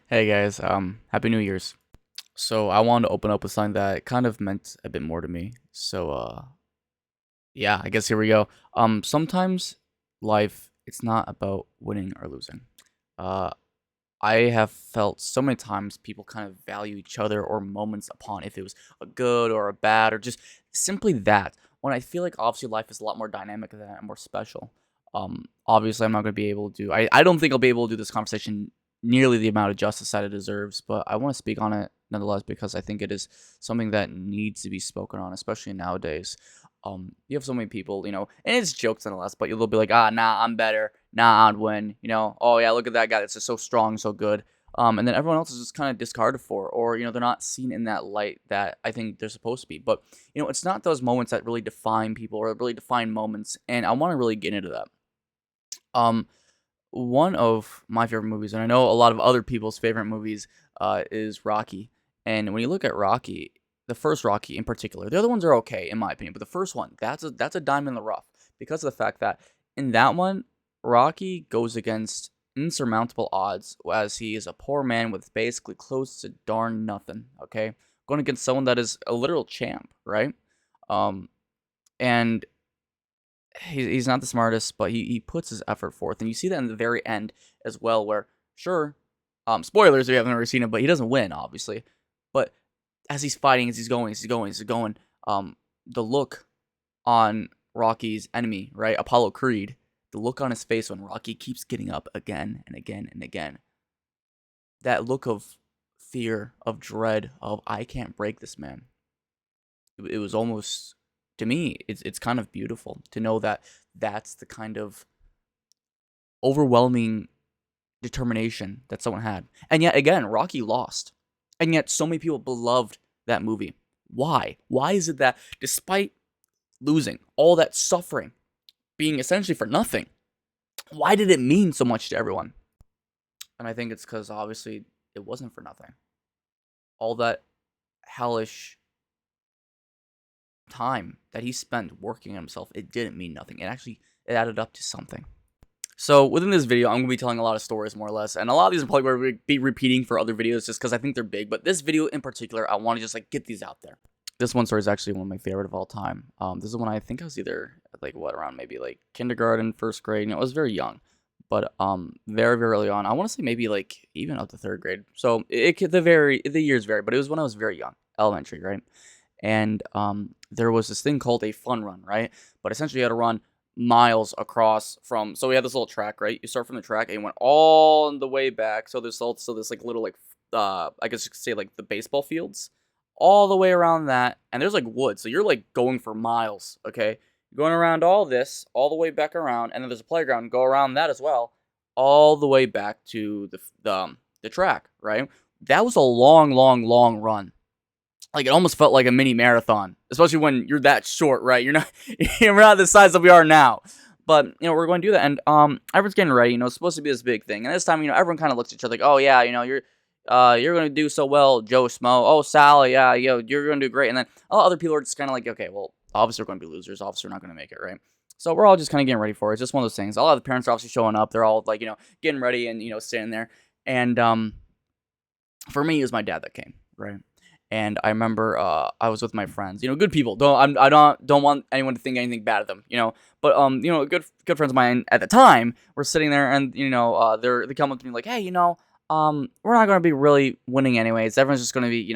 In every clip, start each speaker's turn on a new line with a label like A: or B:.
A: Hey guys, Happy New Year's. So I wanted to open up with something that kind of meant a bit more to me. Yeah, I guess here we go. Sometimes life it's not about winning or losing. Uh, I have felt so many times people kind of value each other or moments upon if it was a good or a bad or just simply that. When I feel like obviously life is a lot more dynamic than that and more special. Obviously I'm not going to be able to do. I don't think I'll be able to do this conversation nearly the amount of justice that it deserves, but I want to speak on it nonetheless because I think it is something that needs to be spoken on, especially nowadays. You have so many people, and it's jokes nonetheless, but you'll be like, nah, I'm better. Nah, I'd win. Oh yeah, look at that guy that's just so strong, so good. And then everyone else is just kind of discarded for, or they're not seen in that light that I think they're supposed to be. But it's not those moments that really define people or really define moments, and I want to really get into that. Um, One of my favorite movies, and I know a lot of other people's favorite movies, is Rocky. And when you look at Rocky, the first Rocky in particular, the other ones are okay in my opinion, but the first one, that's a diamond in the rough because of the fact that in that one, Rocky goes against insurmountable odds as he is a poor man with basically close to darn nothing. Okay, going against someone that is a literal champ, right? Um, and he's not the smartest, but he puts his effort forth, and you see that in the very end as well, where sure, spoilers if you haven't ever seen it, but he doesn't win, obviously. But as he's fighting, as he's going, the look on Rocky's enemy, right, Apollo Creed, the look on his face when Rocky keeps getting up again and again and again, that look of fear, of dread, of I can't break this man. It was almost to me, it's kind of beautiful to know that that's the kind of overwhelming determination that someone had. And yet again, Rocky lost. And yet so many people beloved that movie. Why? Why is it that despite losing, all that suffering, being essentially for nothing, why did it mean so much to everyone? And I think it's because obviously it wasn't for nothing. All that hellish time that he spent working on himself, it didn't mean nothing. It added up to something. So within this video, I'm going to be telling a lot of stories, more or less, and a lot of these are probably going to be repeating for other videos just because I think they're big, but this video in particular, I want to just, get these out there. This one story is actually one of my favorite of all time. This is when I think I was either, around maybe, kindergarten, first grade, I was very young, but, very, very early on, I want to say maybe, even up to third grade, so the years vary, but it was when I was very young, elementary, right? And, there was this thing called a fun run, right? But essentially you had to run miles across from so we had this little track, right? You start from the track and you went all the way back. So there's also this little I guess you could say the baseball fields. All the way around that. And there's wood. So you're going for miles, okay? You're going around all this, all the way back around, and then there's a playground, go around that as well, all the way back to the track, right? That was a long, long, long run. It almost felt like a mini marathon, especially when you're that short, right? We're not the size that we are now. But we're going to do that, and everyone's getting ready. It's supposed to be this big thing, and this time, everyone kind of looks at each other like, oh yeah, you're going to do so well, Joe Smo. Oh Sally, yeah, you're going to do great. And then all other people are just kind of like, okay, well, obviously we're going to be losers. Obviously we're not going to make it, right? So we're all just kind of getting ready for it. It's just one of those things. A lot of the parents are obviously showing up. They're all getting ready and standing there. And for me, it was my dad that came, right? And I remember I was with my friends, good people. I don't want anyone to think anything bad of them, But good friends of mine at the time were sitting there, and they come up to me like, hey, we're not going to be really winning anyways. Everyone's just going to be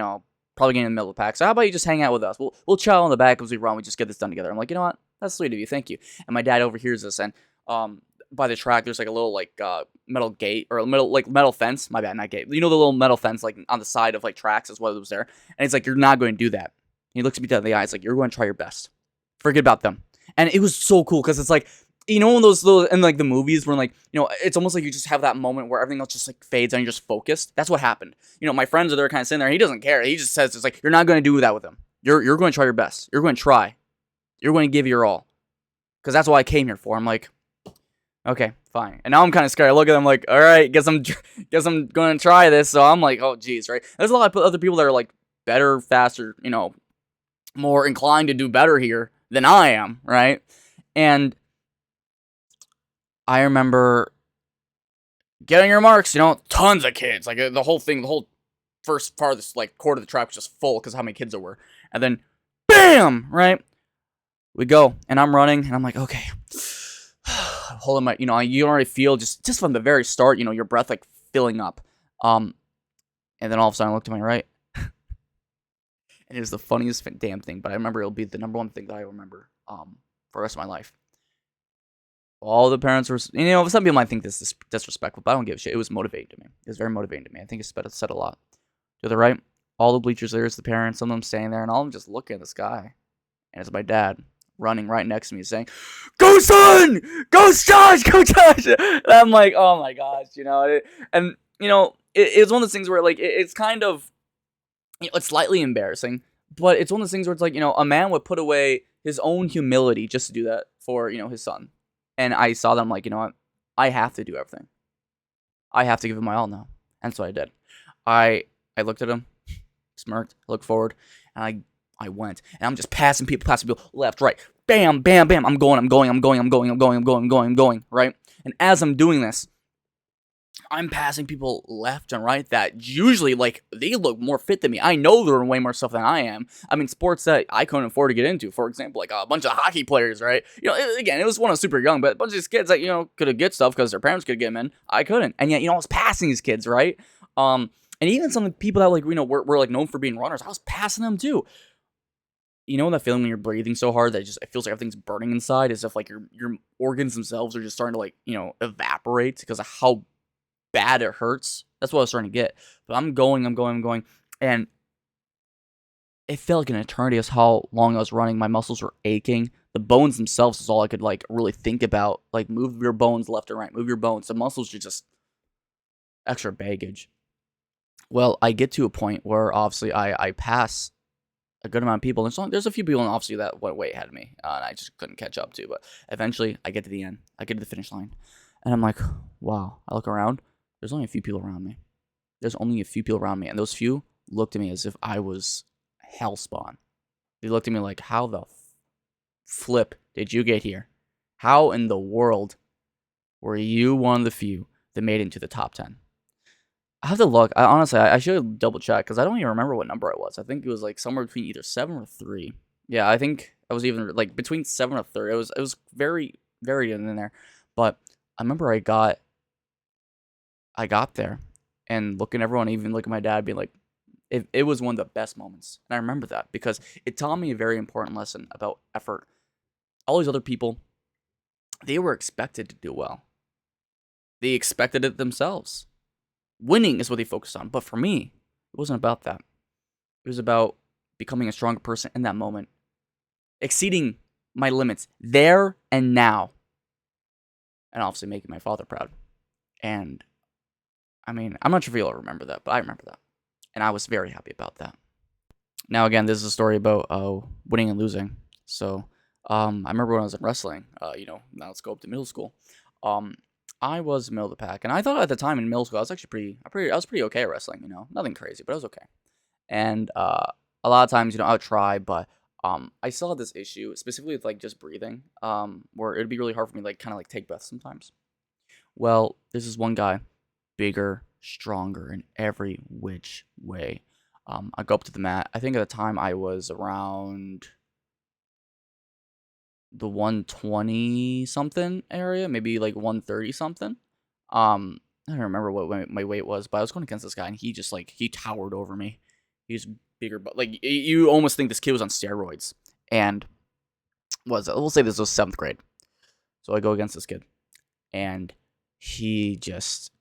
A: probably getting in the middle of the pack. So how about you just hang out with us? We'll chill in the back as we run. We just get this done together. I'm like, you know what? That's sweet of you. Thank you. And my dad overhears this, and by the track, there's a little metal gate or a metal fence. My bad, not gate. The little metal fence on the side of tracks is what was there. And he's like, "You're not going to do that." And he looks at me dead in the eyes like, "You're going to try your best. Forget about them." And it was so cool because it's when those little in the movies where it's almost like you just have that moment where everything else just fades and you're just focused. That's what happened. My friends are there kind of sitting there. He doesn't care. He just says it's like, "You're not going to do that with them. You're going to try your best. You're going to try. You're going to give your all." Because that's what I came here for. I'm like, okay, fine. And now I'm kind of scared. I look at them like, all right, guess I'm going to try this. So I'm like, oh, geez, right? There's a lot of other people that are better, faster, more inclined to do better here than I am, right? And I remember get on your marks, tons of kids. Like, the whole thing, the whole first farthest, like, quarter of the track was just full because how many kids there were. And then, bam, right? We go, and I'm running, and I'm like, okay. Holding my, you already feel just from the very start, your breath, like, filling up. And then all of a sudden I look to my right. And it was the funniest damn thing, but I remember it'll be the number one thing that I remember for the rest of my life. All the parents were, some people might think this is disrespectful, but I don't give a shit. It was motivating to me. It was very motivating to me. I think it said a lot. To the right, all the bleachers there is the parents, some of them standing there, and all of them just looking at this guy. And it's my dad running right next to me saying, "Go, son! Go, Josh! Go, Josh!" And I'm like, oh my gosh, and, it's one of those things where, like, it's kind of, it's slightly embarrassing, but it's one of those things where it's like, a man would put away his own humility just to do that for, his son. And I saw that, I'm like, you know what? I have to do everything. I have to give it my all now. And so I did. I looked at him, smirked, looked forward, and I went. And I'm just passing people, left, right. Bam, bam, bam. I'm going, right? And as I'm doing this, I'm passing people left and right that usually, like, they look more fit than me. I know they're in way more stuff than I am. I mean, sports that I couldn't afford to get into. For example, like a bunch of hockey players, right? Again, it was when I was super young, but a bunch of these kids that, could get stuff because their parents could get them in. I couldn't. And yet, I was passing these kids, right? And even some people that, like, were like known for being runners, I was passing them too. You know that feeling when you're breathing so hard that it feels like everything's burning inside, as if like your organs themselves are just starting to, like, evaporate because of how bad it hurts. That's what I was starting to get. But I'm going, and it felt like an eternity as how long I was running. My muscles were aching. The bones themselves is all I could, like, really think about. Like, move your bones left and right. Move your bones. The muscles are just extra baggage. Well, I get to a point where obviously I pass a good amount of people. There's a few people obviously that went way ahead of me, and I just couldn't catch up to. But eventually, I get to the end. I get to the finish line, and I'm like, wow. I look around. There's only a few people around me. And those few looked at me as if I was hellspawn. They looked at me like, how the flip did you get here? How in the world were you one of the few that made it into the top 10? I have to look. Honestly, I should double check because I don't even remember what number I was. I think it was like somewhere between either 7 or 3. Yeah, I think I was even like between 7 or 3. It was very, very in there. But I remember I got there and looking at everyone, even looking at my dad, being like, it was one of the best moments. And I remember that because it taught me a very important lesson about effort. All these other people, they were expected to do well. They expected it themselves. Winning is what they focused on. But for me, it wasn't about that. It was about becoming a stronger person in that moment. Exceeding my limits there and now. And obviously making my father proud. And I mean, I'm not sure if you'll remember that, but I remember that. And I was very happy about that. Now, again, this is a story about winning and losing. So, I remember when I was in wrestling, now let's go up to middle school. I was middle of the pack. And I thought at the time in middle school, I was actually I was pretty okay at wrestling, Nothing crazy, but I was okay. And a lot of times, I would try, but I still had this issue, specifically with, like, just breathing, where it'd be really hard for me to, like, kind of, like, take breaths sometimes. Well, this is one guy, bigger, stronger in every which way. I go up to the mat. I think at the time I was around the 120 something area, maybe like 130 something. I don't remember what my weight was, but I was going against this guy, and he just, like, he towered over me. He's bigger, but, like, you almost think this kid was on steroids. And we'll say this was 7th grade. So I go against this kid, and he just,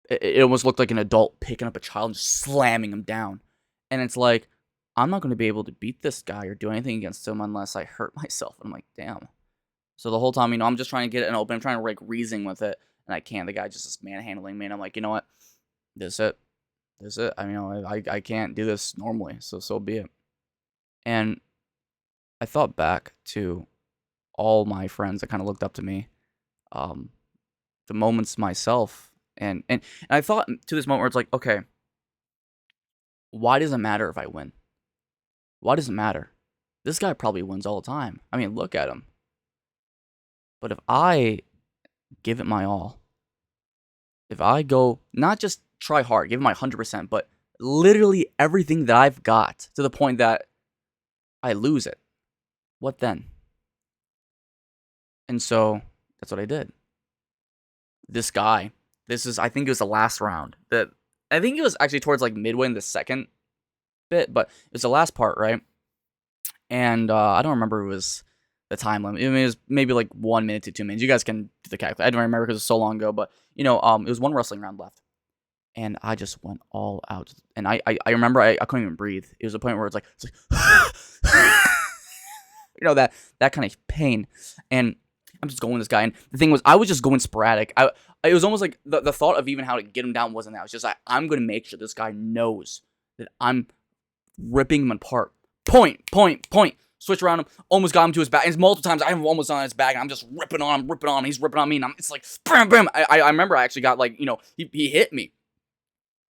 A: it almost looked like an adult picking up a child and just slamming him down. And it's like, I'm not going to be able to beat this guy or do anything against him unless I hurt myself. And I'm like, damn. So the whole time, I'm just trying to get it open. I'm trying to, like, reason with it, and I can't. The guy just is manhandling me, and I'm like, you know what? This is it. I mean, I can't do this normally, so be it. And I thought back to all my friends that kind of looked up to me, the moments myself, and I thought to this moment where it's like, okay, why does it matter if I win? Why does it matter? This guy probably wins all the time. I mean, look at him. But if I give it my all, if I go, not just try hard, give my 100%, but literally everything that I've got to the point that I lose it, what then? And so that's what I did. This guy, I think it was the last round. I think it was actually towards like midway in the second bit, but it was the last part, right? And I don't remember if it was the time limit. I mean, it was maybe like 1 minute to 2 minutes. You guys can do the calculation. I don't remember because it was so long ago, but it was one wrestling round left. And I just went all out. And I remember I couldn't even breathe. It was a point where it's like that kind of pain. And I'm just going with this guy. And the thing was, I was just going sporadic. It was almost like the thought of even how to get him down wasn't that. It was just like, I'm going to make sure this guy knows that I'm ripping him apart. Point. Switch around him. Almost got him to his back. And multiple times I have him almost on his back. And I'm just ripping on him. He's ripping on me. And it's like, bam, bam. I remember I actually got like, he hit me.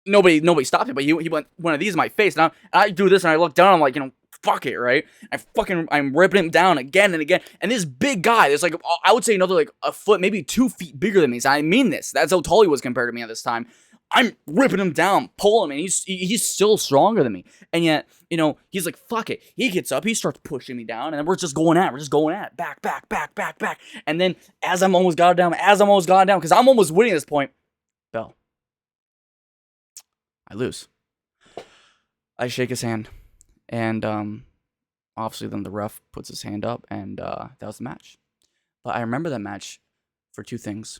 A: Nobody stopped him, but he went one of these in my face. And I do this and I look down. I'm like, fuck it, right? I'm ripping him down again and again. And this big guy, there's like, I would say another like a foot, maybe 2 feet bigger than me. So I mean this. That's how tall he was compared to me at this time. I'm ripping him down, pulling him, and he's still stronger than me. And yet, he's like, fuck it. He gets up, he starts pushing me down, and then we're just going at it. Back. And then as I'm almost got it down, because I'm almost winning at this point, Bell. I lose. I shake his hand. And obviously then the ref puts his hand up, and that was the match. But I remember that match for 2 things.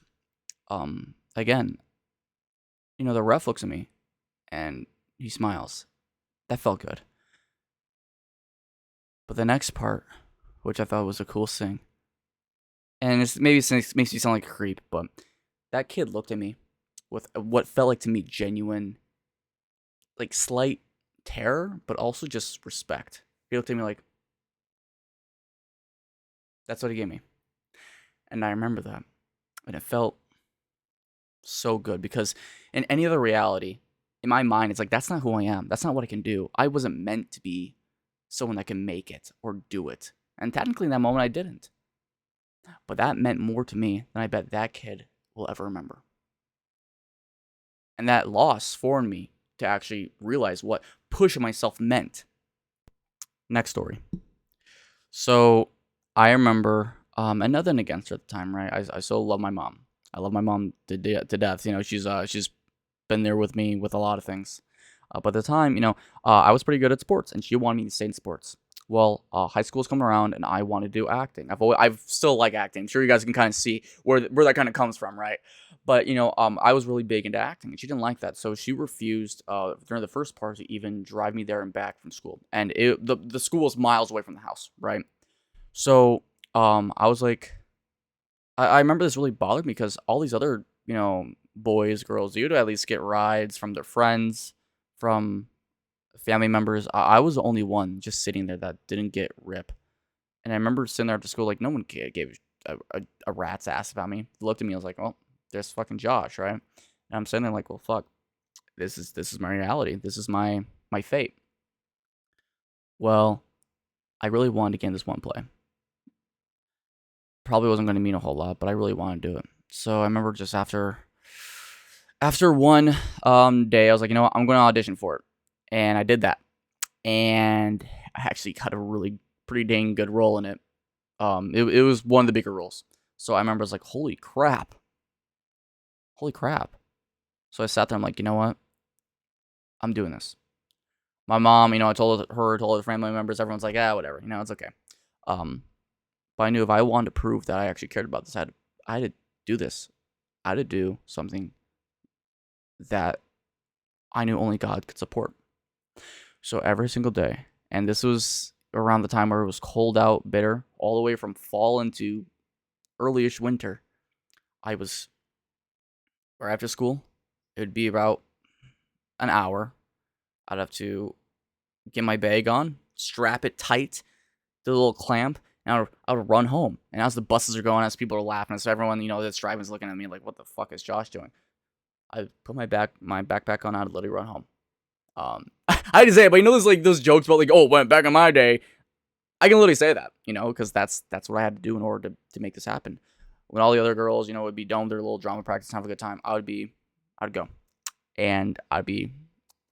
A: Again, the ref looks at me, and he smiles. That felt good. But the next part, which I thought was the coolest thing, and it makes me sound like a creep, but that kid looked at me with what felt like to me genuine, like slight terror, but also just respect. He looked at me like, that's what he gave me. And I remember that. And it felt so good, because in any other reality, in my mind, it's like, that's not who I am. That's not what I can do. I wasn't meant to be someone that can make it or do it. And technically in that moment, I didn't. But that meant more to me than I bet that kid will ever remember. And that loss formed me to actually realize what pushing myself meant. Next story. So I remember, and nothing against her at the time, right? I still love my mom. I love my mom to death. She's been there with me with a lot of things. But at the time, I was pretty good at sports, and she wanted me to stay in sports. Well, high school was coming around, and I wanted to do acting. I've still like acting. I'm sure you guys can kind of see where that kind of comes from, right? But I was really big into acting, and she didn't like that, so she refused during the first part to even drive me there and back from school. And the school was miles away from the house, right? So I was like, I remember this really bothered me, because all these other boys, girls, you'd at least get rides from their friends, from family members. I was the only one just sitting there that didn't get rip. And I remember sitting there after school, like, no one gave a rat's ass about me. They looked at me, I was like, well, there's fucking Josh, right? And I'm sitting there like, well, fuck, this is my reality. This is my fate. Well, I really wanted to get in this one play. Probably wasn't going to mean a whole lot, but I really wanted to do it. So I remember just after one day, I was like, what? I'm going to audition for it. And I did that. And I actually got a really pretty dang good role in it. It was one of the bigger roles. So I remember I was like, holy crap. So I sat there, I'm like, you know what? I'm doing this. My mom, I told her family members, everyone's like, whatever, it's okay. But I knew if I wanted to prove that I actually cared about this, I had to do this. I had to do something that I knew only God could support. So every single day, and this was around the time where it was cold out, bitter, all the way from fall into early-ish winter, I was, or after school, it would be about an hour. I'd have to get my bag on, strap it tight, do a little clamp, and I would run home. And as the buses are going, as people are laughing, as everyone, that's driving is looking at me like, what the fuck is Josh doing? I put my backpack on, I'd literally run home. I hate to say it, but there's like those jokes about like, oh, went back in my day. I can literally say that, because that's what I had to do in order to make this happen. When all the other girls, would be done with their little drama practice and have a good time, I would be I'd go, and I'd be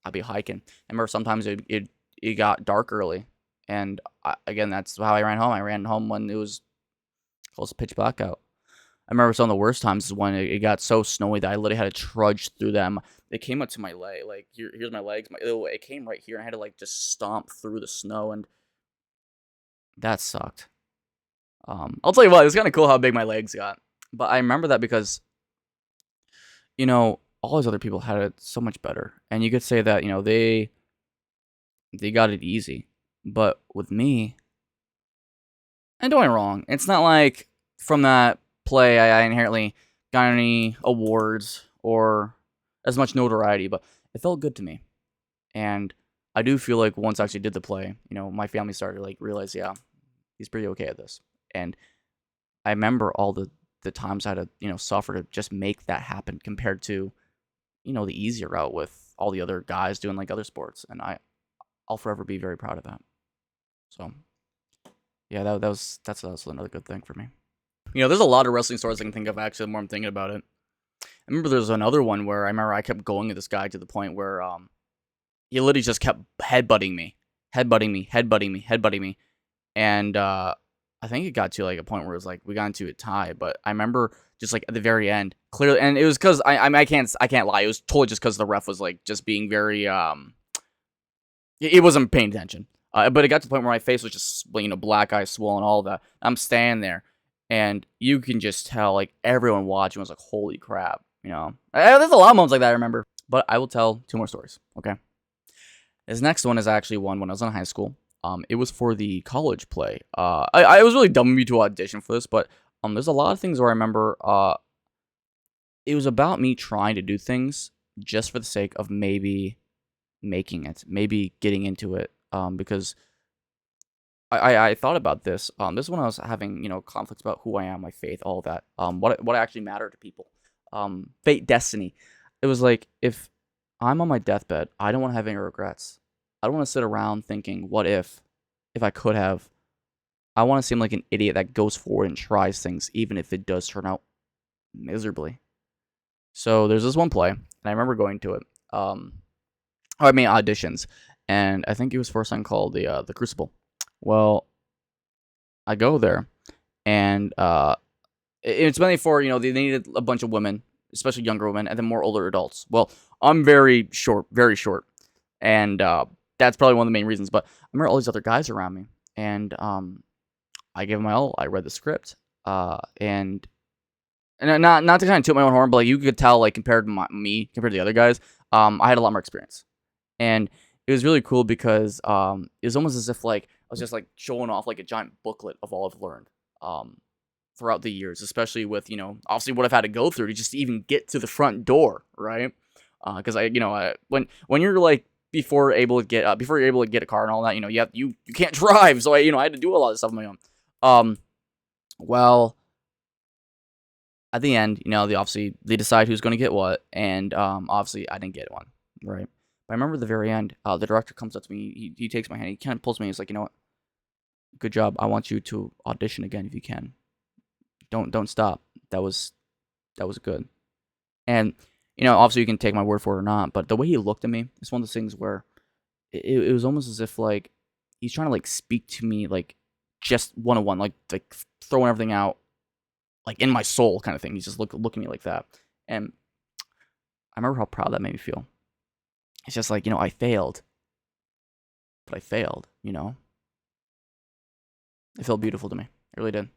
A: hiking. I remember sometimes it got dark early, and again, that's how I ran home. I ran home when it was close to pitch black out. I remember some of the worst times is when it got so snowy that I literally had to trudge through them. It came up to my leg, like here's my legs. It came right here, and I had to like just stomp through the snow, and that sucked. I'll tell you what, it was kind of cool how big my legs got, but I remember that because all those other people had it so much better, and you could say that they got it easy, but with me, and don't get me wrong, it's not like from that play I inherently got any awards or as much notoriety, but it felt good to me. And I do feel like once I actually did the play, my family started to like realize, yeah, he's pretty okay at this. And I remember all the times I had to, suffer to just make that happen compared to, the easier route with all the other guys doing like other sports. And I'll forever be very proud of that. So yeah, that's also another good thing for me. There's a lot of wrestling stories I can think of actually the more I'm thinking about it. I remember there's another one where I kept going with this guy to the point where he literally just kept headbutting me. And I think it got to like a point where it was like we got into a tie, but I remember just like at the very end, clearly, and it was because I can't lie, it was totally just because the ref was like just being very it wasn't paying attention. But it got to the point where my face was just black eye swollen, all of that. I'm standing there, and you can just tell like everyone watching was like, holy crap, There's a lot of moments like that I remember. But I will tell two more stories. Okay, this next one is actually one when I was in high school. It was for the college play. I was really dumb of me to audition for this, but there's a lot of things where I remember it was about me trying to do things just for the sake of maybe making it, maybe getting into it. Because I thought about this. This is when I was having conflicts about who I am, my faith, all of that. What actually mattered to people. Fate, destiny. It was like if I'm on my deathbed, I don't want to have any regrets. I don't want to sit around thinking, what if I could have. I want to seem like an idiot that goes forward and tries things, even if it does turn out miserably. So there's this one play, and I remember going to it. Auditions, and I think it was for something called the Crucible. Well, I go there, and it's mainly for they needed a bunch of women, especially younger women, and then more older adults. Well, I'm very short, and that's probably one of the main reasons. But I remember all these other guys around me, and I gave them my all. I read the script, and not to kind of toot my own horn, but like you could tell, like compared to compared to the other guys, I had a lot more experience, and it was really cool because it was almost as if like I was just like showing off like a giant booklet of all I've learned throughout the years, especially with obviously what I've had to go through to just even get to the front door, right? Because when you're like before you're able to get a car and all that, you can't drive, so I had to do a lot of stuff on my own. Well, at the end, they decide who's going to get what, and obviously I didn't get one, right? But I remember at the very end, the director comes up to me, he takes my hand, he kind of pulls me, he's like, what? Good job. I want you to audition again if you can. Don't stop. That was good. And obviously you can take my word for it or not, but the way he looked at me, it's one of those things where it was almost as if like he's trying to like speak to me like just one-on-one, like throwing everything out like in my soul kind of thing. He's just looking at me like that. And I remember how proud that made me feel. It's just like, I failed. But I failed, It felt beautiful to me. It really did.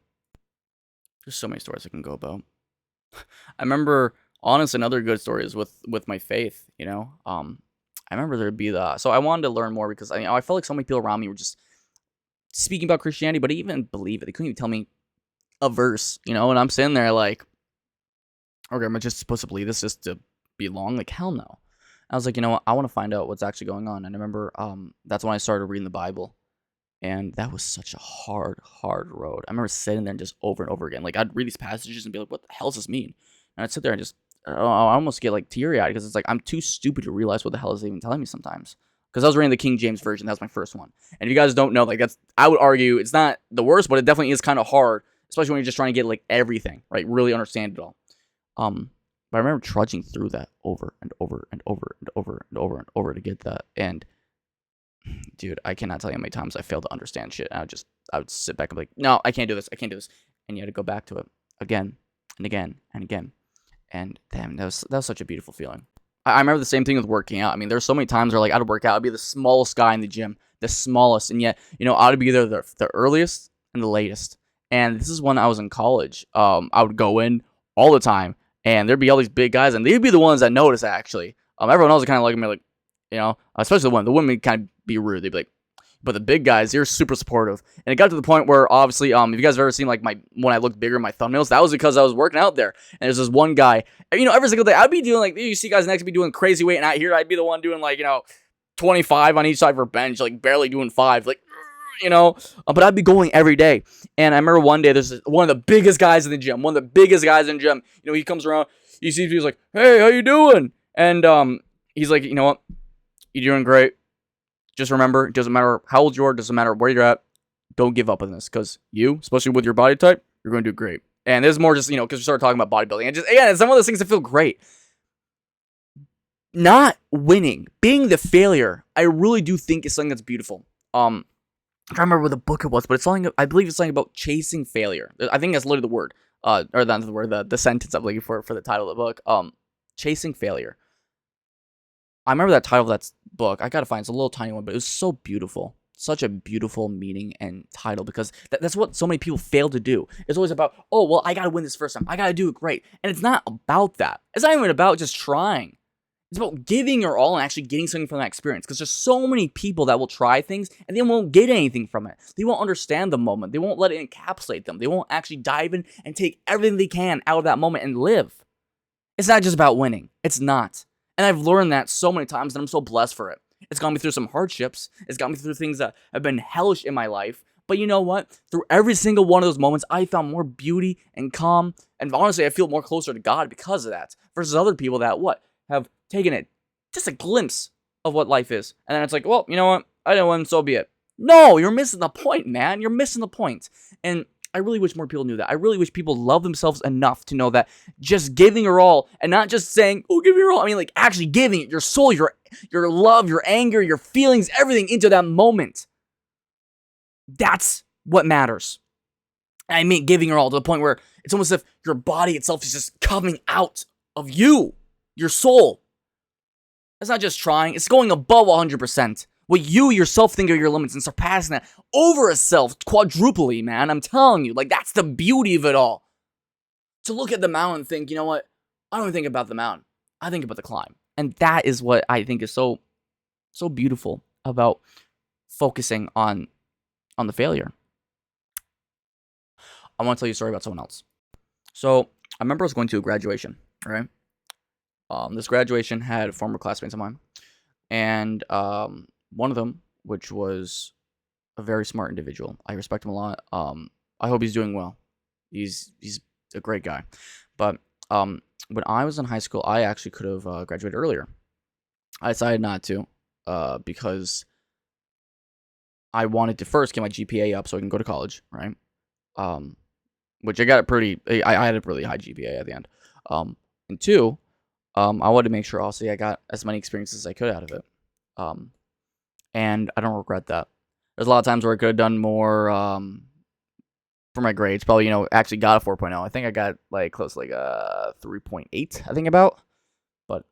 A: There's so many stories I can go about. I remember, honestly, another good story is with my faith, I remember there'd be so I wanted to learn more because I felt like so many people around me were just speaking about Christianity, but I didn't even believe it. They couldn't even tell me a verse, and I'm sitting there like, okay, am I just supposed to believe this just to belong? Like, hell no. I was like, what? I want to find out what's actually going on. And I remember that's when I started reading the Bible. And that was such a hard road. I remember sitting there and just over and over again. Like, I'd read these passages and be like, what the hell does this mean? And I'd sit there and just, I almost get like teary-eyed because it's like, I'm too stupid to realize what the hell is even telling me sometimes. Because I was reading the King James Version. That was my first one. And if you guys don't know, like, I would argue it's not the worst, but it definitely is kind of hard, especially when you're just trying to get like everything, right? Really understand it all. But I remember trudging through that over and over and over and over and over and over to get that. And dude, I cannot tell you how many times I failed to understand shit. And I would sit back and be like, no, I can't do this. I can't do this. And you had to go back to it again and again and again. And damn, that was such a beautiful feeling. I remember the same thing with working out. I mean, there's so many times where like I'd work out, I'd be the smallest guy in the gym, the smallest, and yet I'd be there the earliest and the latest. And this is when I was in college. I would go in all the time, and there'd be all these big guys, and they'd be the ones that notice actually. Everyone else would kind of look at me like, especially the women would kind of be rude. They'd be like, but the big guys, they're super supportive. And it got to the point where, obviously, if you guys have ever seen, like, when I looked bigger in my thumbnails, that was because I was working out there. And there's this one guy, every single day, I'd be doing, like, you see guys next to me doing crazy weight, and out here, I'd be the one doing, like, 25 on each side for bench, like, barely doing 5, like, but I'd be going every day. And I remember one day, there's one of the biggest guys in the gym, he comes around, he sees me, he's like, hey, how you doing? And, he's like, you know what, you're doing great. Just remember, it doesn't matter how old you are, doesn't matter where you're at, don't give up on this, because you, especially with your body type, you're going to do great. And this is more just, because we started talking about bodybuilding, and just, again, it's some of those things that feel great. Not winning, being the failure, I really do think is something that's beautiful. I can't remember what the book it was, but I believe it's something about chasing failure. I think that's literally the word, or not the word, the sentence I'm looking for the title of the book, chasing failure. I remember that title of that book. I gotta find it's a little tiny one, but it was so beautiful. Such a beautiful meaning and title, because that's what so many people fail to do. It's always about, oh, well, I gotta win this first time. I gotta do it great. And it's not about that. It's not even about just trying. It's about giving your all and actually getting something from that experience. Because there's so many people that will try things and they won't get anything from it. They won't understand the moment. They won't let it encapsulate them. They won't actually dive in and take everything they can out of that moment and live. It's not just about winning. It's not. And I've learned that so many times, and I'm so blessed for it. It's got me through some hardships. It's got me through things that have been hellish in my life. But you know what? Through every single one of those moments, I found more beauty and calm. And honestly, I feel more closer to God because of that. Versus other people that, have taken it, just a glimpse of what life is. And then it's like, well, you know what? I didn't win, so be it. No, you're missing the point, man. You're missing the point. And I really wish more people knew that. I really wish people love themselves enough to know that just giving your all, and not just saying, oh, give your all. I mean, like, actually giving it, your soul, your love, your anger, your feelings, everything into that moment. That's what matters. I mean, giving your all to the point where it's almost as if your body itself is just coming out of you, your soul. It's not just trying. It's going above 100%. What you yourself think are your limits and surpassing that over a self quadruply, man. I'm telling you, like, that's the beauty of it all. To look at the mountain and think, you know what? I don't even think about the mountain. I think about the climb. And that is what I think is so beautiful about focusing on the failure. I want to tell you a story about someone else. So I remember I was going to a graduation, right? This graduation had former classmates of mine. And one of them, which was a very smart individual. I respect him a lot. I hope he's doing well. He's a great guy. But when I was in high school, I actually could have graduated earlier. I decided not to because I wanted to first get my GPA up so I can go to college, right? Which I got I had a really high GPA at the end. And two, I wanted to make sure also I got as many experiences as I could out of it. And I don't regret that. There's a lot of times where I could have done more for my grades. Probably, actually got a 4.0. I think I got like close to like a 3.8, I think about. But,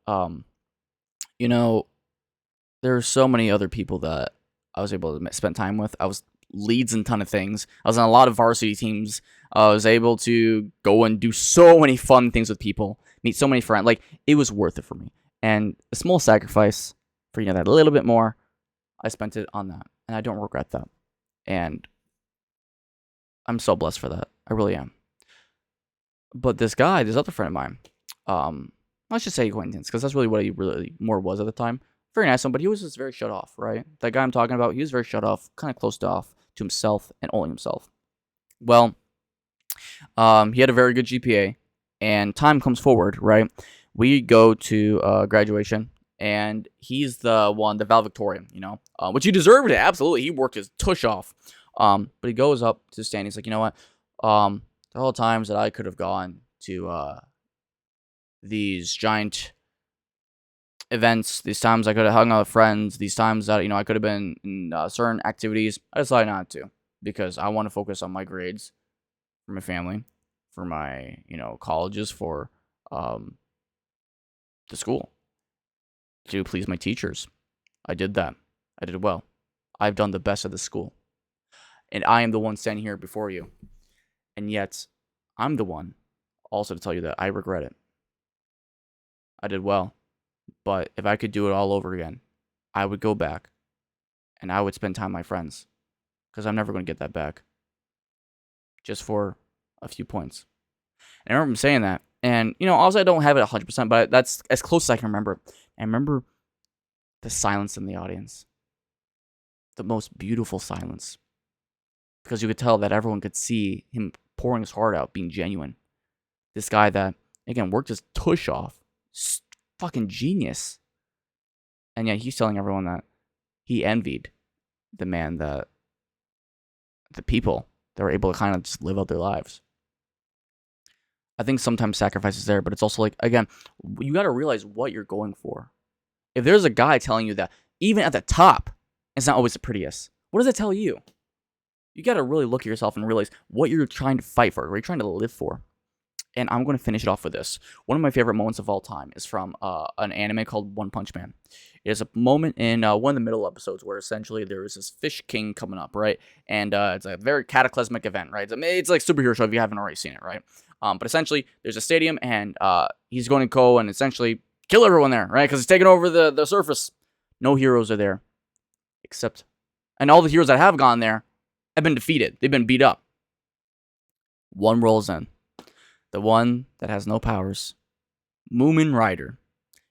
A: there's so many other people that I was able to spend time with. I was leads in a ton of things. I was on a lot of varsity teams. I was able to go and do so many fun things with people, meet so many friends. Like, it was worth it for me. And a small sacrifice for, that a little bit more, I spent it on that. And I don't regret that. And I'm so blessed for that. I really am. But this other friend of mine, let's just say acquaintance, because that's really what he really more was at the time. Very nice one, but he was just very shut off, right? That guy I'm talking about, he was very shut off, kind of closed off to himself and only himself. Well, he had a very good GPA, and time comes forward, right? We go to graduation, and he's the Val Victorian, which he deserved it, absolutely. He worked his tush off. But he goes up to the stand, he's like, you know what? All the times that I could have gone to these giant events, these times I could have hung out with friends, these times that, I could have been in certain activities, I decided not to because I want to focus on my grades for my family, for my, colleges, for the school, to please my teachers. I did that. I did well. I've done the best at the school. And I am the one standing here before you. And yet, I'm the one also to tell you that I regret it. I did well. But if I could do it all over again, I would go back and I would spend time with my friends. Because I'm never going to get that back. Just for a few points. And I remember saying that. And, also I don't have it 100%, but that's as close as I can remember. I remember the silence in the audience. The most beautiful silence. Because you could tell that everyone could see him pouring his heart out, being genuine. This guy that, again, worked his tush off. Fucking genius. And yet he's telling everyone that he envied the man that, the people that were able to kind of just live out their lives. I think sometimes sacrifice is there, but it's also like, again, you got to realize what you're going for. If there's a guy telling you that, even at the top, it's not always the prettiest, what does it tell you? You got to really look at yourself and realize what you're trying to fight for, what you're trying to live for. And I'm going to finish it off with this. One of my favorite moments of all time is from an anime called One Punch Man. It is a moment in one of the middle episodes where essentially there is this fish king coming up, right? And it's a very cataclysmic event, right? It's like superhero show if you haven't already seen it, right? But essentially, there's a stadium, and he's going to go and essentially kill everyone there, right? Because he's taking over the surface. No heroes are there. Except, and all the heroes that have gone there have been defeated. They've been beat up. One rolls in. The one that has no powers. Moomin Rider.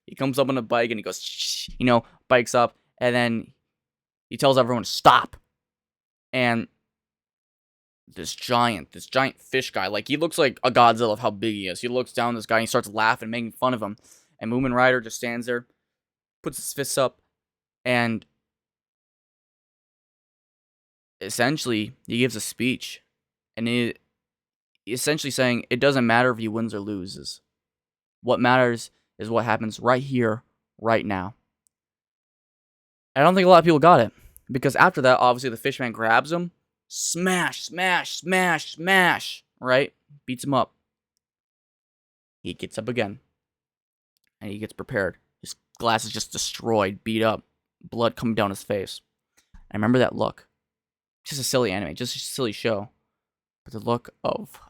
A: He comes up on a bike and he goes, shh, bikes up. And then he tells everyone to stop. And this giant fish guy, like, he looks like a Godzilla of how big he is. He looks down at this guy and he starts laughing, making fun of him. And Moomin Rider just stands there, puts his fists up, and essentially he gives a speech. And he essentially saying it doesn't matter if he wins or loses. What matters is what happens right here, right now. I don't think a lot of people got it. Because after that, obviously, the fishman grabs him. Smash, smash, smash, smash. Right? Beats him up. He gets up again. And he gets prepared. His glass is just destroyed, beat up. Blood coming down his face. I remember that look. Just a silly anime. Just a silly show. But the look of,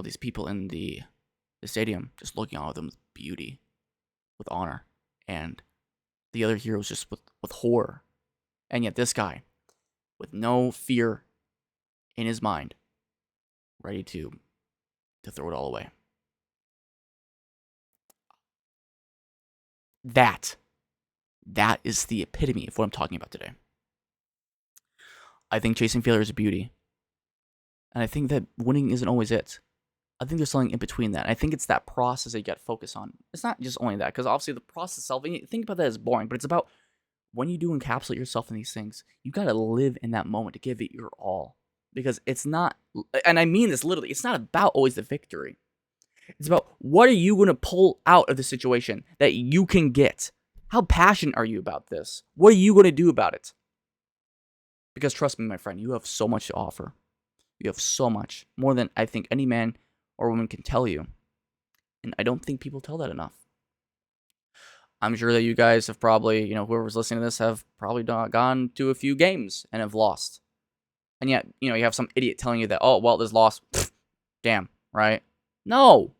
A: these people in the stadium just looking at them with beauty, with honor, and the other heroes just with horror. And yet this guy, with no fear in his mind, ready to throw it all away. That is the epitome of what I'm talking about today. I think chasing failure is beauty. And I think that winning isn't always it. I think there's something in between that. And I think it's that process that you got to focus on. It's not just only that, because obviously the process itself, and you think about that as boring, but it's about when you do encapsulate yourself in these things, you got to live in that moment to give it your all. Because it's not, and I mean this literally, it's not about always the victory. It's about what are you going to pull out of the situation that you can get? How passionate are you about this? What are you going to do about it? Because trust me, my friend, you have so much to offer. You have so much, more than I think any man or woman can tell you. And I don't think people tell that enough. I'm sure that you guys have probably, whoever's listening to this have probably gone to a few games and have lost. And yet, you have some idiot telling you that, oh, well, this loss, damn, right? No.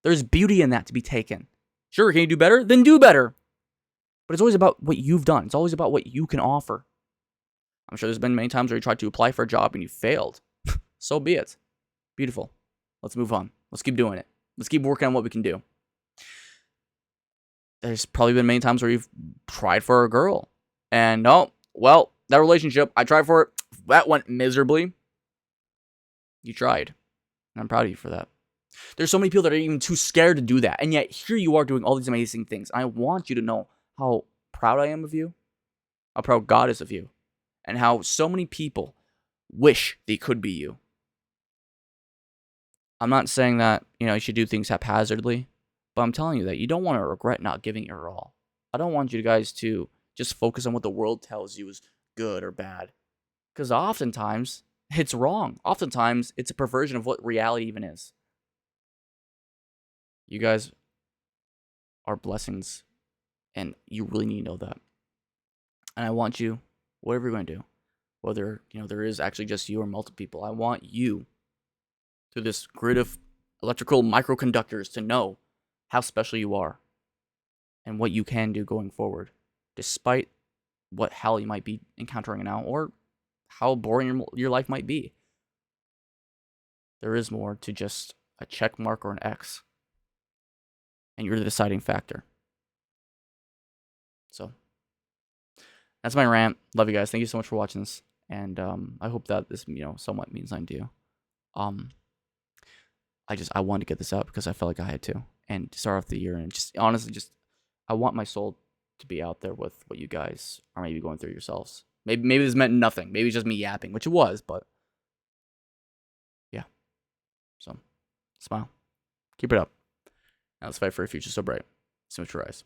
A: There's beauty in that to be taken. Sure, can you do better? Then do better. But it's always about what you've done. It's always about what you can offer. I'm sure there's been many times where you tried to apply for a job and you failed. So be it. Beautiful. Let's move on. Let's keep doing it. Let's keep working on what we can do. There's probably been many times where you've tried for a girl. And, oh, well, that relationship, I tried for it. That went miserably. You tried. And I'm proud of you for that. There's so many people that are even too scared to do that. And yet, here you are doing all these amazing things. I want you to know how proud I am of you. How proud God is of you. And how so many people wish they could be you. I'm not saying that, you should do things haphazardly. But I'm telling you that you don't want to regret not giving your all. I don't want you guys to just focus on what the world tells you is good or bad. Because oftentimes, it's wrong. Oftentimes, it's a perversion of what reality even is. You guys are blessings, and you really need to know that. And I want you, whatever you're going to do, whether there is actually just you or multiple people, I want you, through this grid of electrical microconductors, to know how special you are and what you can do going forward, despite what hell you might be encountering now or how boring your life might be. There is more to just a check mark or an X, and you're the deciding factor. So that's my rant. Love you guys. Thank you so much for watching this, and I hope that this somewhat means something to you. I wanted to get this out because I felt like I had to, and to start off the year, and just honestly, I want my soul to be out there with what you guys are maybe going through yourselves. Maybe this meant nothing. Maybe it's just me yapping, which it was, but yeah. So smile, keep it up. Now let's fight for a future so bright. See what you rise.